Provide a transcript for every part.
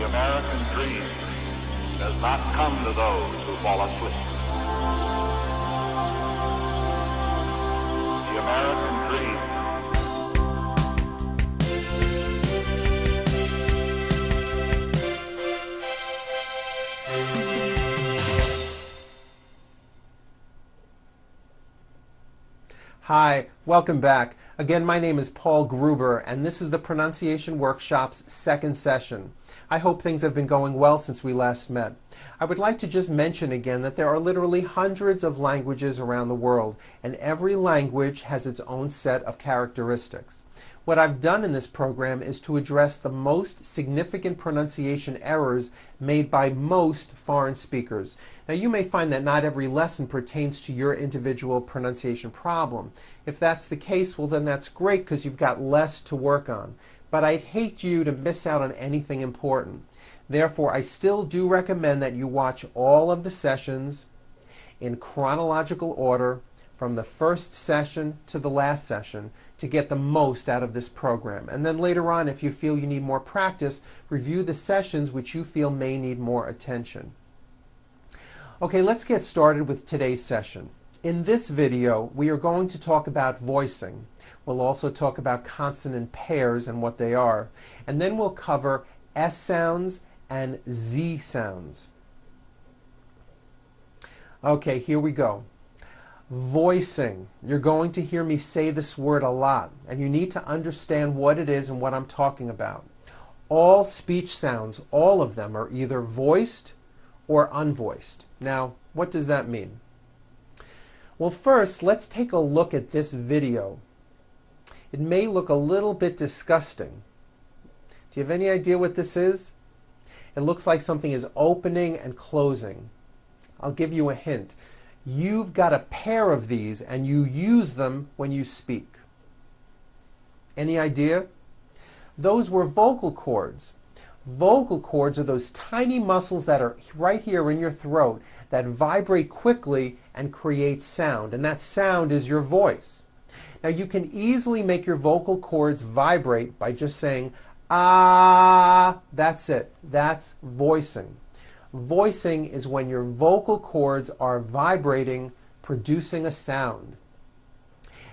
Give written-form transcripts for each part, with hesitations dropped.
The American dream does not come to those who fall asleep. The American dream. Hi, welcome back. Again, my name is Paul Gruber, and this is the Pronunciation Workshop's second session. I hope things have been going well since we last met. I would like to just mention again that there are literally hundreds of languages around the world, and every language has its own set of characteristics. What I've done in this program is to address the most significant pronunciation errors made by most foreign speakers. Now, you may find that not every lesson pertains to your individual pronunciation problem. If that's the case, well then that's great because you've got less to work on. But I'd hate you to miss out on anything important. Therefore, I still do recommend that you watch all of the sessions in chronological order from the first session to the last session to get the most out of this program. And then later on, if you feel you need more practice, review the sessions which you feel may need more attention. Okay, let's get started with today's session. In this video, we are going to talk about voicing. We'll also talk about consonant pairs and what they are. And then we'll cover S sounds and Z sounds. Okay, here we go. Voicing. You're going to hear me say this word a lot, and you need to understand what it is and what I'm talking about. All speech sounds, all of them, are either voiced or unvoiced. Now, what does that mean? Well, first, let's take a look at this video. It may look a little bit disgusting. Do you have any idea what this is? It looks like something is opening and closing. I'll give you a hint. You've got a pair of these and you use them when you speak. Any idea? Those were vocal cords. Vocal cords are those tiny muscles that are right here in your throat that vibrate quickly and create sound, and that sound is your voice. Now you can easily make your vocal cords vibrate by just saying ah. That's it. That's voicing. Voicing is when your vocal cords are vibrating, producing a sound.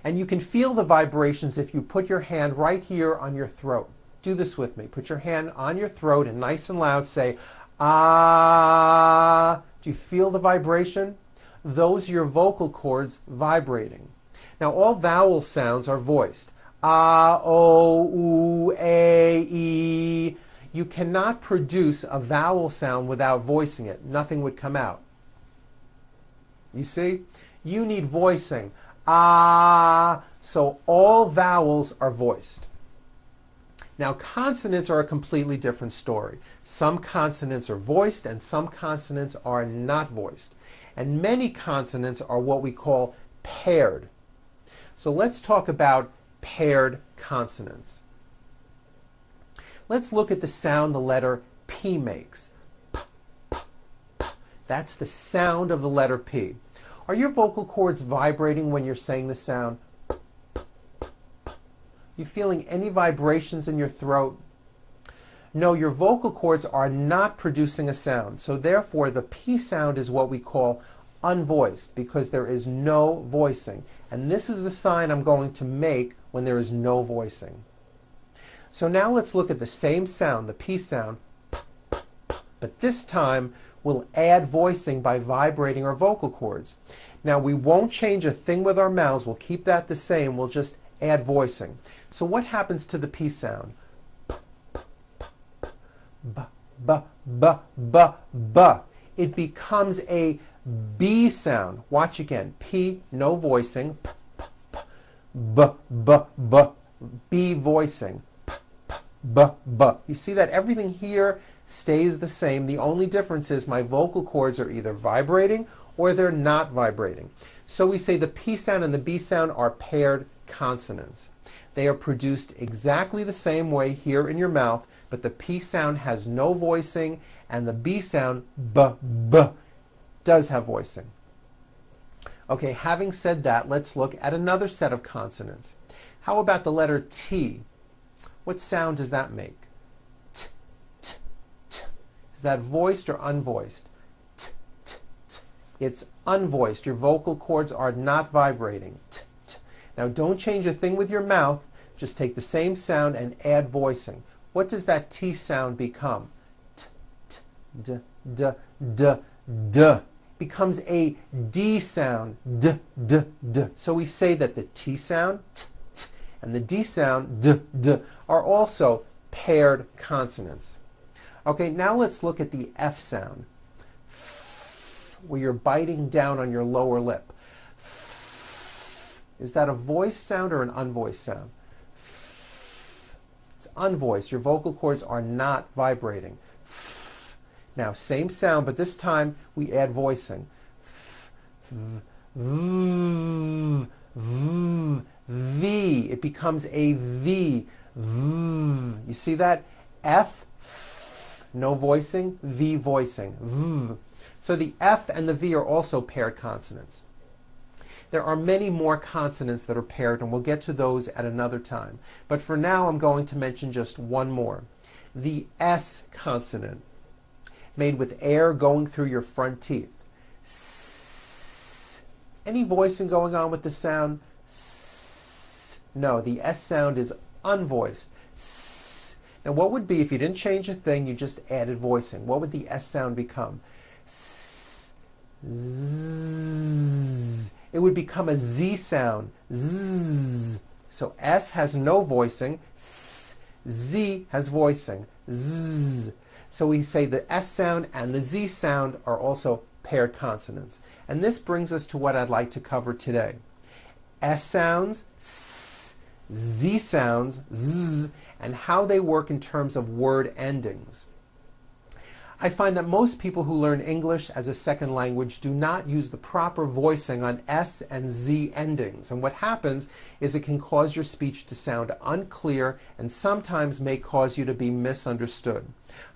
And you can feel the vibrations if you put your hand right here on your throat. Do this with me. Put your hand on your throat and nice and loud say, ah. Do you feel the vibration? Those are your vocal cords vibrating. Now, all vowel sounds are voiced. Ah, o, oo, a, e. You cannot produce a vowel sound without voicing it. Nothing would come out. You see? You need voicing. Ah. So all vowels are voiced. Now, consonants are a completely different story. Some consonants are voiced and some consonants are not voiced. And many consonants are what we call paired. So let's talk about paired consonants. Let's look at the sound the letter P makes. P, p, p. That's the sound of the letter P. Are your vocal cords vibrating when you're saying the sound P, p, p, p? You feeling any vibrations in your throat? No, your vocal cords are not producing a sound. So therefore, the P sound is what we call unvoiced because there is no voicing. And this is the sign I'm going to make when there is no voicing. So now let's look at the same sound, the P sound, p, p, p, but this time we'll add voicing by vibrating our vocal cords. Now we won't change a thing with our mouths, we'll keep that the same, we'll just add voicing. So what happens to the P sound? P, p, p, p, b, b, b, b, b. It becomes a B sound. Watch again, P, no voicing, p, p, p, b, b, b, B voicing. B, b. You see that everything here stays the same. The only difference is my vocal cords are either vibrating or they're not vibrating. So we say the P sound and the B sound are paired consonants. They are produced exactly the same way here in your mouth, but the P sound has no voicing and the B sound, b, b, does have voicing. Okay, having said that, let's look at another set of consonants. How about the letter T? What sound does that make? T, t, t. Is that voiced or unvoiced? T, t, t. It's unvoiced. Your vocal cords are not vibrating. T, t. Now don't change a thing with your mouth. Just take the same sound and add voicing. What does that T sound become? T, t, d, d, d, d. Becomes a D sound. D, d, d. So we say that the T sound, t, t, and the D sound, d, d, are also paired consonants. Okay, now let's look at the F sound, where you're biting down on your lower lip. Is that a voiced sound or an unvoiced sound? It's unvoiced. Your vocal cords are not vibrating. Now, same sound, but this time we add voicing. V. It becomes a V. You see that? F, no voicing, V voicing. V. So the F and the V are also paired consonants. There are many more consonants that are paired, and we'll get to those at another time. But for now, I'm going to mention just one more. The S consonant, made with air going through your front teeth. S. Any voicing going on with the sound? S. No, the S sound is unvoiced. S. Now what would be, if you didn't change a thing, you just added voicing? What would the S sound become? S. Z. It would become a Z sound. Z. So S has no voicing. S. Z has voicing. Z. So we say the S sound and the Z sound are also paired consonants. And this brings us to what I'd like to cover today. S sounds, S, Z sounds, Z, and how they work in terms of word endings. I find that most people who learn English as a second language do not use the proper voicing on S and Z endings. And what happens is it can cause your speech to sound unclear and sometimes may cause you to be misunderstood.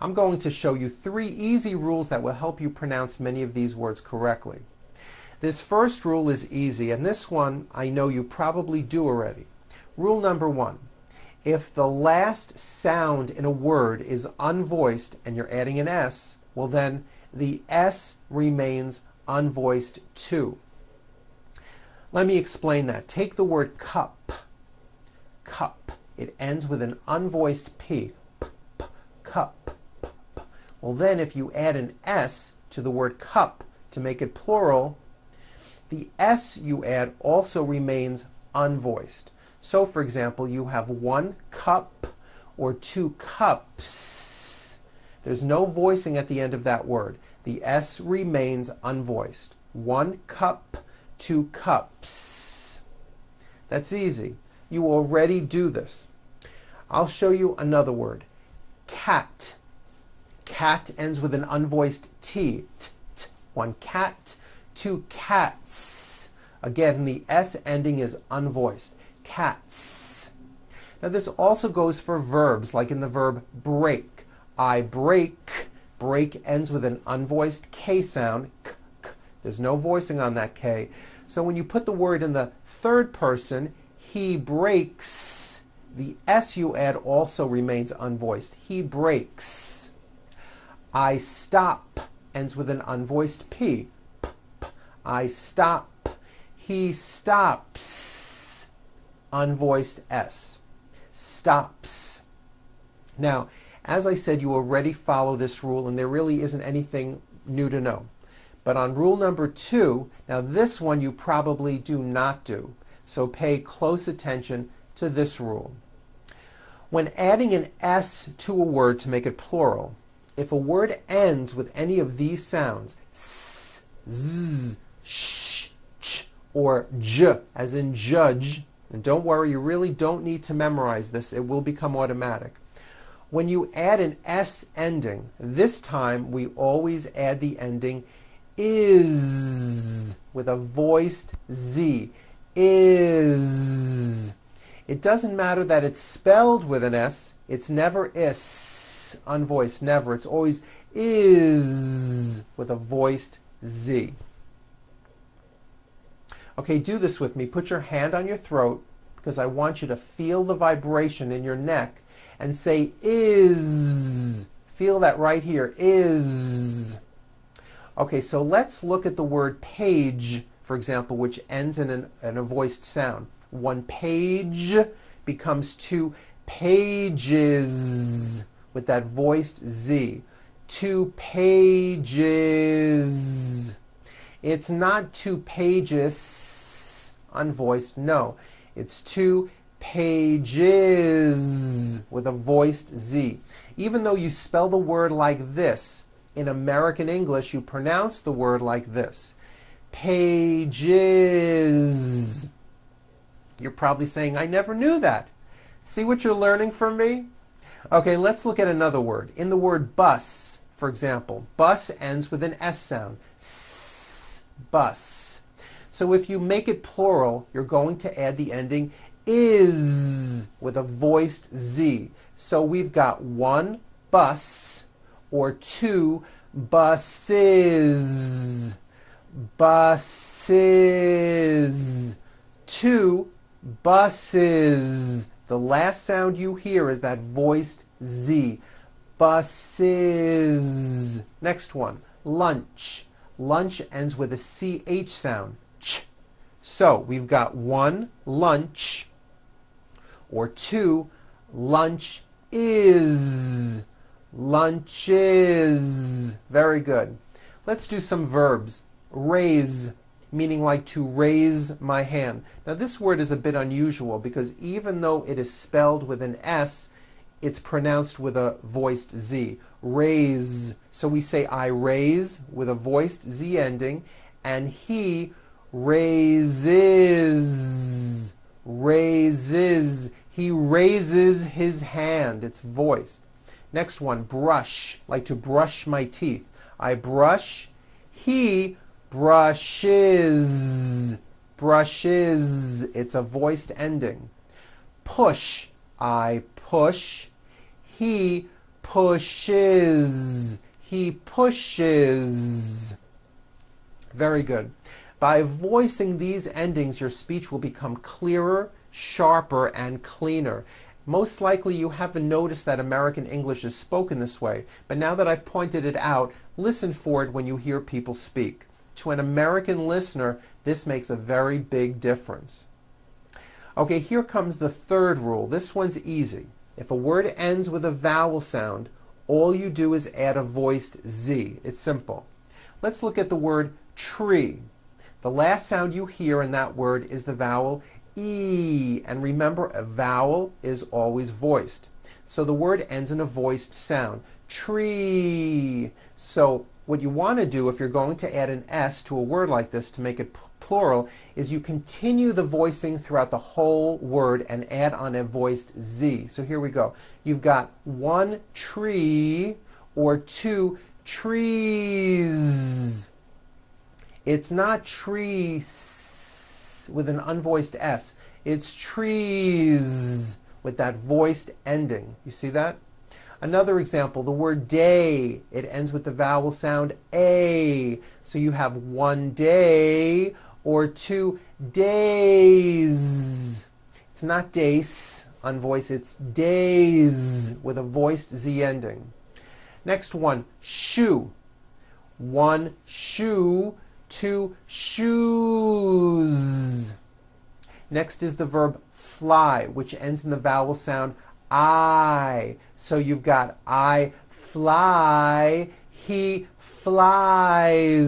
I'm going to show you 3 easy rules that will help you pronounce many of these words correctly. This first rule is easy, and this one I know you probably do already. Rule number 1. If the last sound in a word is unvoiced and you're adding an S, well then the S remains unvoiced too. Let me explain that. Take the word cup. Cup. It ends with an unvoiced P. P, p, cup. P, p. Well then if you add an S to the word cup to make it plural, the S you add also remains unvoiced. So, for example, you have 1 cup or 2 cups. There's no voicing at the end of that word. The S remains unvoiced. 1 cup, 2 cups. That's easy. You already do this. I'll show you another word. Cat. Cat ends with an unvoiced T. T, t. 1 cat, 2 cats. Again, the S ending is unvoiced. Cats. Now this also goes for verbs, like in the verb break. I break. Break ends with an unvoiced K sound. K, k. There's no voicing on that K. So when you put the word in the third person, he breaks, the S you add also remains unvoiced. He breaks. I stop ends with an unvoiced P. P, p. I stop. He stops. Unvoiced S. Stops. Now, as I said, you already follow this rule, and there really isn't anything new to know. But on rule number 2, now this one you probably do not do, so pay close attention to this rule. When adding an S to a word to make it plural, if a word ends with any of these sounds, S, Z, Sh, Ch, or J, as in judge, and don't worry, you really don't need to memorize this. It will become automatic. When you add an S ending, this time we always add the ending is with a voiced Z. Is. It doesn't matter that it's spelled with an S. It's never is, unvoiced, never. It's always is with a voiced Z. Okay, do this with me. Put your hand on your throat because I want you to feel the vibration in your neck and say is Feel that right here. Is. Okay, so let's look at the word page, for example, which ends in a voiced sound. One page becomes two pages with that voiced Z. Two pages. It's not two pages, unvoiced, no. It's two pages with a voiced Z. Even though you spell the word like this, in American English you pronounce the word like this. Pages. You're probably saying, I never knew that. See what you're learning from me? Okay, let's look at another word. In the word bus, for example, bus ends with an S sound. S, bus. So if you make it plural, you're going to add the ending is with a voiced Z. So we've got one bus or two buses. Buses. Two buses. The last sound you hear is that voiced Z. Buses. Next one, lunch. Lunch ends with a CH sound. Ch. So we've got one lunch or two lunch is. Lunches. Very good. Let's do some verbs. Raise, meaning like to raise my hand. Now this word is a bit unusual because even though it is spelled with an S, it's pronounced with a voiced Z. Raise. So we say I raise with a voiced Z ending, and he raises. Raises. He raises his hand. It's voiced. Next one, brush, like to brush my teeth. I brush. He brushes. Brushes. It's a voiced ending. Push. I push. He pushes. He pushes. Very good. By voicing these endings, your speech will become clearer, sharper, and cleaner. Most likely you haven't noticed that American English is spoken this way, but now that I've pointed it out, listen for it when you hear people speak. To an American listener, this makes a very big difference. Okay, here comes the third rule. This one's easy. If a word ends with a vowel sound, all you do is add a voiced Z. It's simple. Let's look at the word tree. The last sound you hear in that word is the vowel E. And remember, a vowel is always voiced. So the word ends in a voiced sound. Tree. So what you want to do if you're going to add an S to a word like this to make it plural is you continue the voicing throughout the whole word and add on a voiced Z. So here we go. You've got one tree or two trees. It's not trees with an unvoiced S. It's trees with that voiced ending. You see that? Another example, the word day. It ends with the vowel sound A. So you have one day or two days. It's not days, unvoiced. It's days with a voiced Z ending. Next one, shoe. One shoe, two shoes. Next is the verb fly, which ends in the vowel sound I. So you've got I fly, he flies.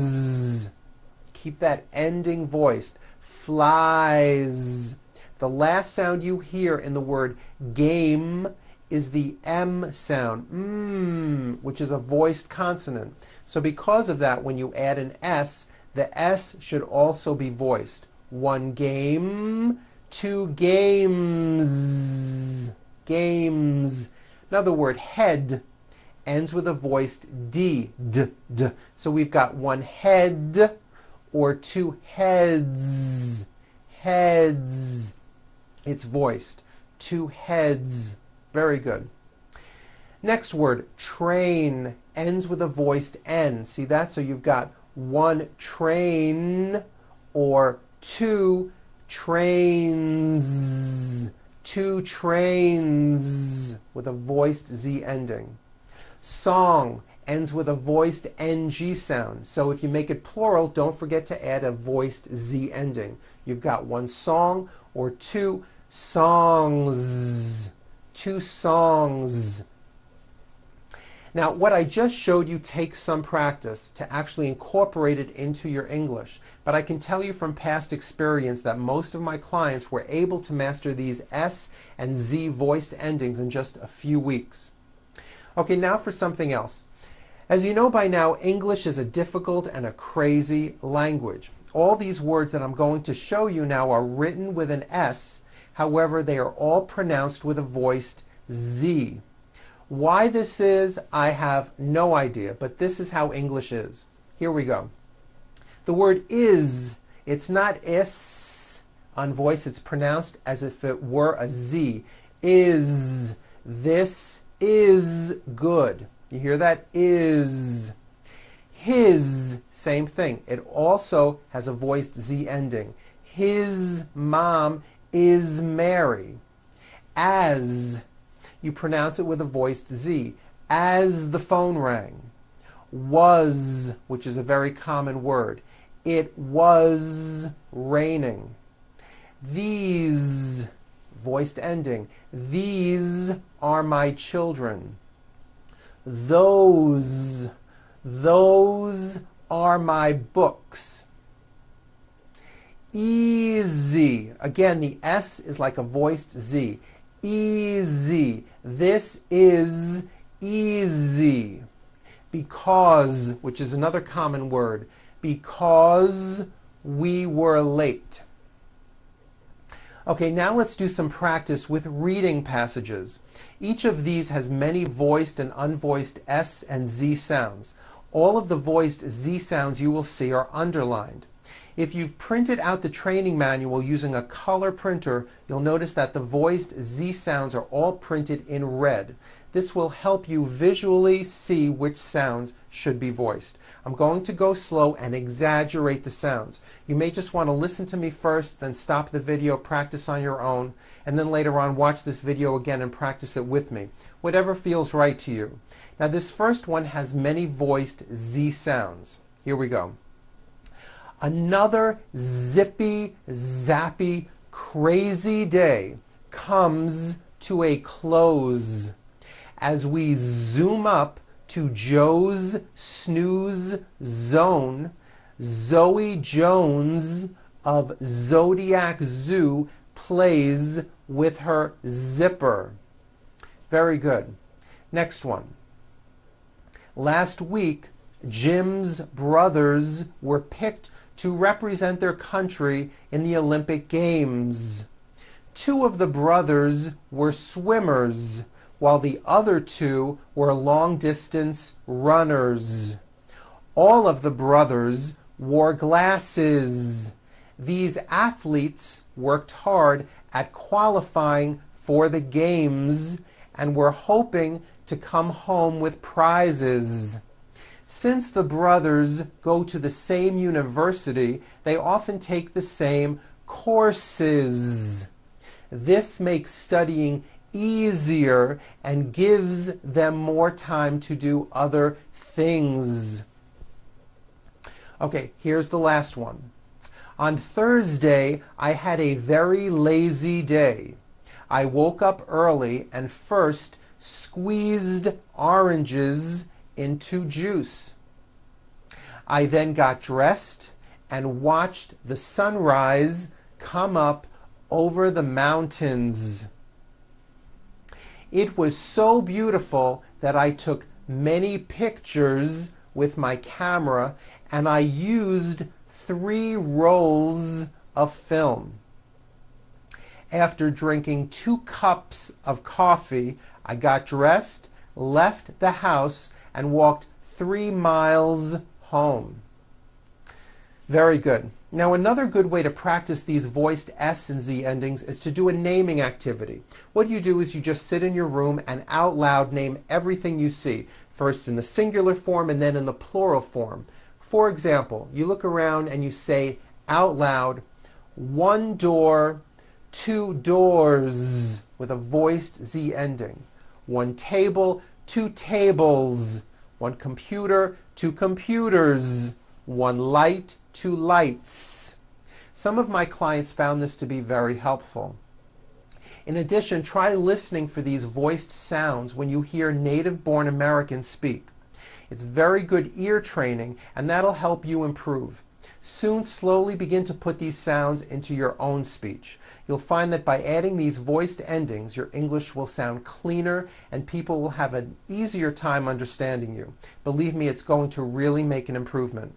Keep that ending voiced. Flies. The last sound you hear in the word game is the M sound, which is a voiced consonant. So because of that, when you add an S, the S should also be voiced. One game, two games. Games. Now the word head ends with a voiced D, d, d. So we've got one head or two heads. Heads. It's voiced. Two heads. Very good. Next word, train, ends with a voiced N. See that? So you've got one train or two trains. Two trains with a voiced Z ending. Song ends with a voiced NG sound. So if you make it plural, don't forget to add a voiced Z ending. You've got one song or two songs. Two songs. Now, what I just showed you takes some practice to actually incorporate it into your English. But I can tell you from past experience that most of my clients were able to master these S and Z voiced endings in just a few weeks. Okay, now for something else. As you know by now, English is a difficult and a crazy language. All these words that I'm going to show you now are written with an S. However, they are all pronounced with a voiced Z. Why this is, I have no idea, but this is how English is. Here we go. The word is, it's not is on voice, it's pronounced as if it were a Z. Is, this is good. You hear that? Is. His, same thing. It also has a voiced Z ending. His mom is Mary. As, you pronounce it with a voiced Z. As the phone rang. Was, which is a very common word. It was raining. These, voiced ending. These are my children. Those are my books. Easy. Again, the S is like a voiced Z. Easy. This is easy. Because, which is another common word, because we were late. Okay, now let's do some practice with reading passages. Each of these has many voiced and unvoiced S and Z sounds. All of the voiced Z sounds you will see are underlined. If you've printed out the training manual using a color printer, you'll notice that the voiced Z sounds are all printed in red. This will help you visually see which sounds should be voiced. I'm going to go slow and exaggerate the sounds. You may just want to listen to me first, then stop the video, practice on your own, and then later on watch this video again and practice it with me. Whatever feels right to you. Now this first one has many voiced Z sounds. Here we go. Another zippy, zappy, crazy day comes to a close as we zoom up to Joe's snooze zone. Zoe Jones of Zodiac Zoo plays with her zipper. Very good. Next one. Last week, Jim's brothers were picked to represent their country in the Olympic Games. Two of the brothers were swimmers, while the other two were long-distance runners. All of the brothers wore glasses. These athletes worked hard at qualifying for the games and were hoping to come home with prizes. Since the brothers go to the same university, they often take the same courses. This makes studying easier and gives them more time to do other things. Okay, here's the last one. On Thursday, I had a very lazy day. I woke up early and first squeezed oranges into juice. I then got dressed and watched the sunrise come up over the mountains. It was so beautiful that I took many pictures with my camera and I used 3 rolls of film. After drinking 2 cups of coffee, I got dressed, left the house, and walked 3 miles home. Very good. Now another good way to practice these voiced S and Z endings is to do a naming activity. What you do is you just sit in your room and out loud name everything you see, first in the singular form and then in the plural form. For example, you look around and you say out loud, 1 door, 2 doors, with a voiced Z ending. 1 table, 2 tables. 1 computer, 2 computers. 1 light, 2 lights. Some of my clients found this to be very helpful. In addition, try listening for these voiced sounds when you hear native-born Americans speak. It's very good ear training, and that'll help you improve. Soon, slowly begin to put these sounds into your own speech. You'll find that by adding these voiced endings, your English will sound cleaner and people will have an easier time understanding you. Believe me, it's going to really make an improvement.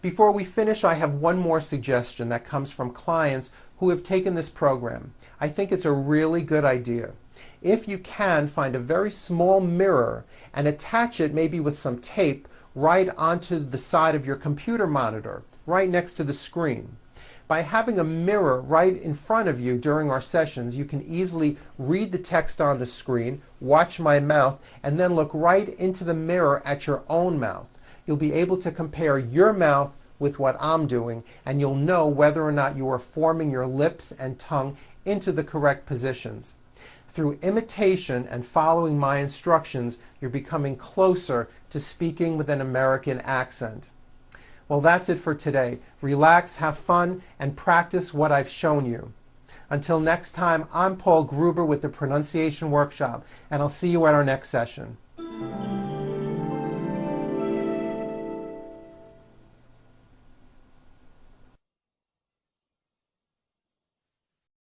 Before we finish, I have one more suggestion that comes from clients who have taken this program. I think it's a really good idea. If you can, find a very small mirror and attach it maybe with some tape right onto the side of your computer monitor, right next to the screen. By having a mirror right in front of you during our sessions, you can easily read the text on the screen, watch my mouth, and then look right into the mirror at your own mouth. You'll be able to compare your mouth with what I'm doing, and you'll know whether or not you are forming your lips and tongue into the correct positions. Through imitation and following my instructions, you're becoming closer to speaking with an American accent. Well, that's it for today. Relax, have fun, and practice what I've shown you. Until next time, I'm Paul Gruber with the Pronunciation Workshop, and I'll see you at our next session.